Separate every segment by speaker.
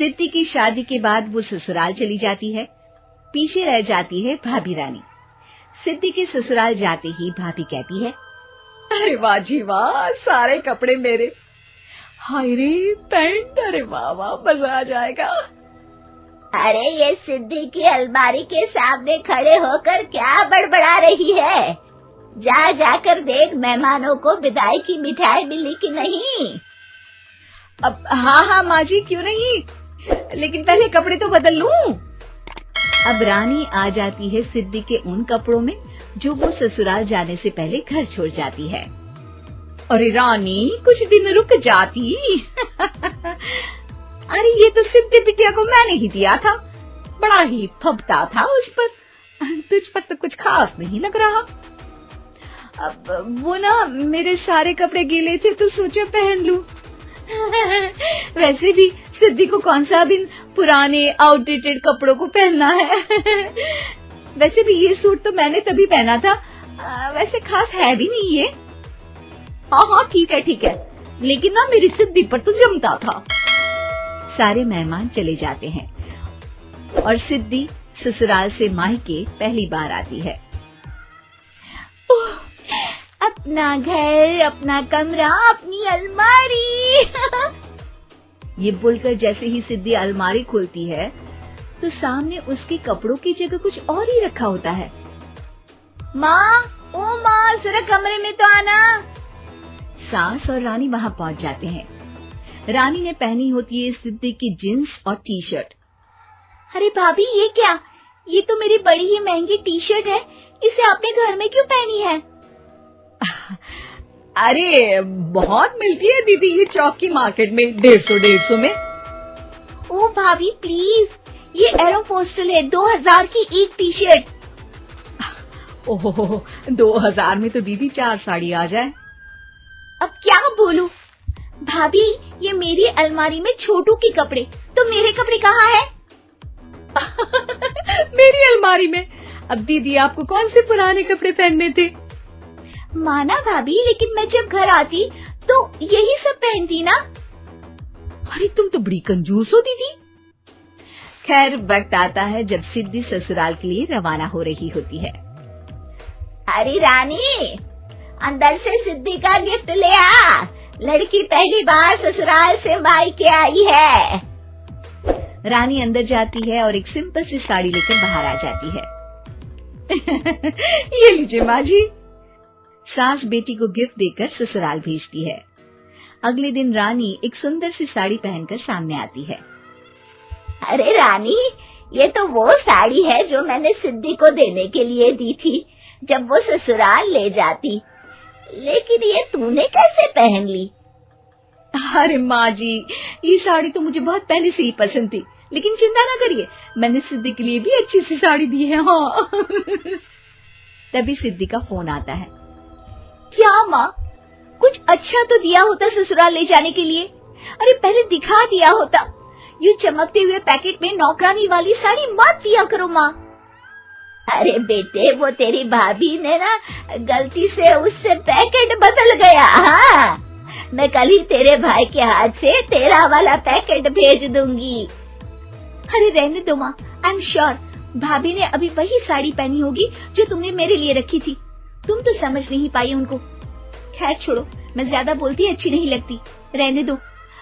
Speaker 1: सिद्धि की शादी के बाद वो ससुराल चली जाती है। पीछे रह जाती है भाभी रानी। सिद्धि के ससुराल जाते ही भाभी कहती है,
Speaker 2: अरे वाह जी वाह, सारे कपड़े मेरे। हाय रे पैंट, अरे वाह वाह, मजा आ जाएगा।
Speaker 3: अरे ये सिद्धि की अलमारी के सामने खड़े होकर क्या बड़बड़ा रही है? जा जाकर देख मेहमानों को विदाई की मिठाई मिली कि नहीं।
Speaker 2: अब हाँ माँ जी, क्यों नहीं, लेकिन पहले कपड़े तो बदल लूं।
Speaker 1: अब रानी आ जाती है सिद्धि के उन कपड़ों में जो वो ससुराल जाने से पहले घर छोड़ जाती है।
Speaker 2: अरे रानी, कुछ दिन रुक जाती। अरे ये तो सिद्धि बिटिया को मैंने ही दिया था, बड़ा ही फबता था उस पर, तुझ पर तो कुछ खास नहीं लग रहा। अब वो ना मेरे सारे कपड़े गीले थे तो सोचा पहन लूं। वैसे भी सिद्धि को कौन सा दिन पुराने आउटडेटेड कपड़ों को पहनना है। वैसे भी ये सूट तो मैंने तभी पहना था, वैसे खास है भी नहीं ये। हाँ ठीक है, लेकिन ना मेरी सिद्धि पर तो जमता था।
Speaker 1: सारे मेहमान चले जाते हैं और सिद्धि ससुराल से मायके पहली बार आती है।
Speaker 3: अपना घर, अपना कमरा, अपनी अलमारी।
Speaker 1: ये बोलकर जैसे ही सिद्धि अलमारी खोलती है तो सामने उसके कपड़ों की जगह कुछ और ही रखा होता है।
Speaker 3: माँ, ओ माँ, जरा कमरे में तो आना।
Speaker 1: सास और रानी वहाँ पहुँच जाते हैं। रानी ने पहनी होती है सिद्धि की जींस और टी शर्ट।
Speaker 3: अरे भाभी, ये क्या? ये तो मेरी बड़ी ही महंगी टी शर्ट है, इसे आपने घर में क्यों पहनी है?
Speaker 2: अरे बहुत मिलती है दीदी ये चौक की मार्केट में, 150 में।
Speaker 3: ओ भाभी प्लीज, ये एरोपोस्टल है, 2000 की एक टी शर्ट।
Speaker 2: ओहो, 2000 में तो दीदी 4 साड़ी आ जाए।
Speaker 3: अब क्या बोलूं? भाभी, ये मेरी अलमारी में छोटू के कपड़े, तो मेरे कपड़े कहाँ हैं?
Speaker 2: मेरी अलमारी में? अब दीदी आपको कौन से पुराने कपड़े पहनने थे?
Speaker 3: माना भाभी, लेकिन मैं जब घर आती तो यही सब पहनती ना।
Speaker 2: अरे तुम तो बड़ी कंजूस हो दीदी।
Speaker 1: खैर, वक्त आता है जब सिद्धि ससुराल के लिए रवाना हो रही होती है।
Speaker 3: अरे रानी, अंदर से सिद्धि का गिफ्ट ले आ, लड़की पहली बार ससुराल से मायके आई है।
Speaker 1: रानी अंदर जाती है और एक सिंपल सी साड़ी लेकर बाहर आ जाती है।
Speaker 2: ये लीजिए माँ जी।
Speaker 1: सास बेटी को गिफ्ट देकर ससुराल भेजती है। अगले दिन रानी एक सुंदर सी साड़ी पहनकर सामने आती है।
Speaker 3: अरे रानी, ये तो वो साड़ी है जो मैंने सिद्धि को देने के लिए दी थी जब वो ससुराल ले जाती, लेकिन ये तूने कैसे पहन ली?
Speaker 2: अरे माँ जी, ये साड़ी तो मुझे बहुत पहले से ही पसंद थी, लेकिन चिंता ना करिए, मैंने सिद्धि के लिए भी अच्छी सी साड़ी दी है। हाँ।
Speaker 1: तभी सिद्धि का फोन आता है।
Speaker 3: क्या माँ, कुछ अच्छा तो दिया होता ससुराल ले जाने के लिए। अरे पहले दिखा दिया होता। यूँ चमकते हुए पैकेट में नौकरानी वाली साड़ी मत दिया करो माँ। अरे बेटे, वो तेरी भाभी ने ना गलती से उससे पैकेट बदल गया। हाँ, मैं कल ही तेरे भाई के हाथ से तेरा वाला पैकेट भेज दूंगी। अरे रहने दो माँ, आई एम श्योर भाभी ने अभी वही साड़ी पहनी होगी जो तुमने मेरे लिए रखी थी। तुम तो समझ नहीं पाई उनको। खैर छोड़ो, मैं ज्यादा बोलती अच्छी नहीं लगती, रहने दो,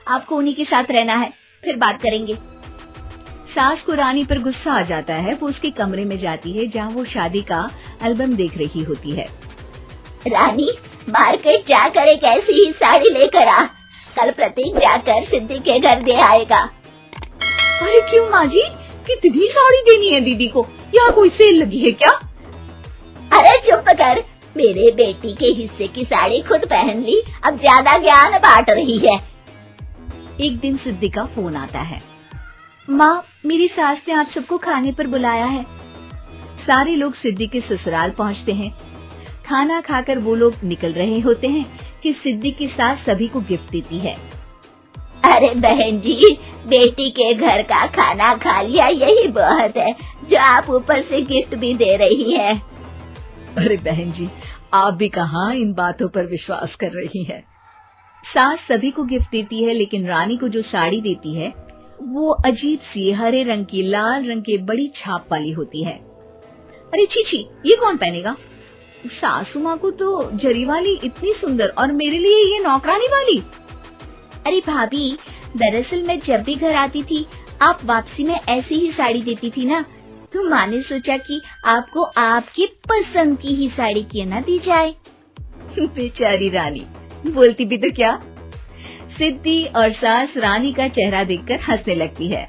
Speaker 3: आपको उन्हीं के साथ रहना है, फिर बात करेंगे।
Speaker 1: सास को रानी पर गुस्सा आ जाता है। वो उसके कमरे में जाती है जहाँ वो शादी का एल्बम देख रही होती है।
Speaker 3: रानी, मार्केट जाकर एक ऐसी ही साड़ी लेकर आ, कल प्रतीक जाकर सिद्धि के घर दे आएगा।
Speaker 2: अरे क्यों माँ जी, कितनी साड़ी देनी है दीदी को? यहाँ कोई सेल लगी है क्या?
Speaker 3: अरे चुप कर, मेरे बेटी के हिस्से की साड़ी खुद पहन ली, अब ज्यादा ज्ञान बांट रही है।
Speaker 1: एक दिन सिद्धि का फोन आता है। माँ, मेरी सास ने आप सबको खाने पर बुलाया है। सारे लोग सिद्धि के ससुराल पहुँचते हैं। खाना खाकर वो लोग निकल रहे होते हैं कि सिद्धि की सास सभी को गिफ्ट देती है।
Speaker 3: अरे बहन जी, बेटी के घर का खाना खा लिया, यही बहुत है जो आप ऊपर से गिफ्ट भी दे रही है।
Speaker 2: अरे बहन जी, आप भी कहाँ इन बातों पर विश्वास कर रही हैं।
Speaker 1: सास सभी को गिफ्ट देती है, लेकिन रानी को जो साड़ी देती है वो अजीब सी हरे रंग की लाल रंग के बड़ी छाप वाली होती है। अरे छी, ये कौन पहनेगा? सासू माँ को तो जरी वाली इतनी सुंदर और मेरे लिए ये नौकरानी वाली।
Speaker 3: अरे भाभी, दरअसल मैं जब भी घर आती थी आप वापसी में ऐसी ही साड़ी देती थी ना, तो माँ ने सोचा कि आपको आपकी पसंद की ही साड़ी क्यों ना दी जाए।
Speaker 1: बेचारी रानी, बोलती भी तो क्या। सिद्धि और सास रानी का चेहरा देखकर हंसने लगती है,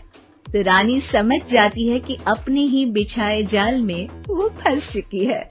Speaker 1: तो रानी समझ जाती है कि अपने ही बिछाए जाल में वो फंस चुकी है।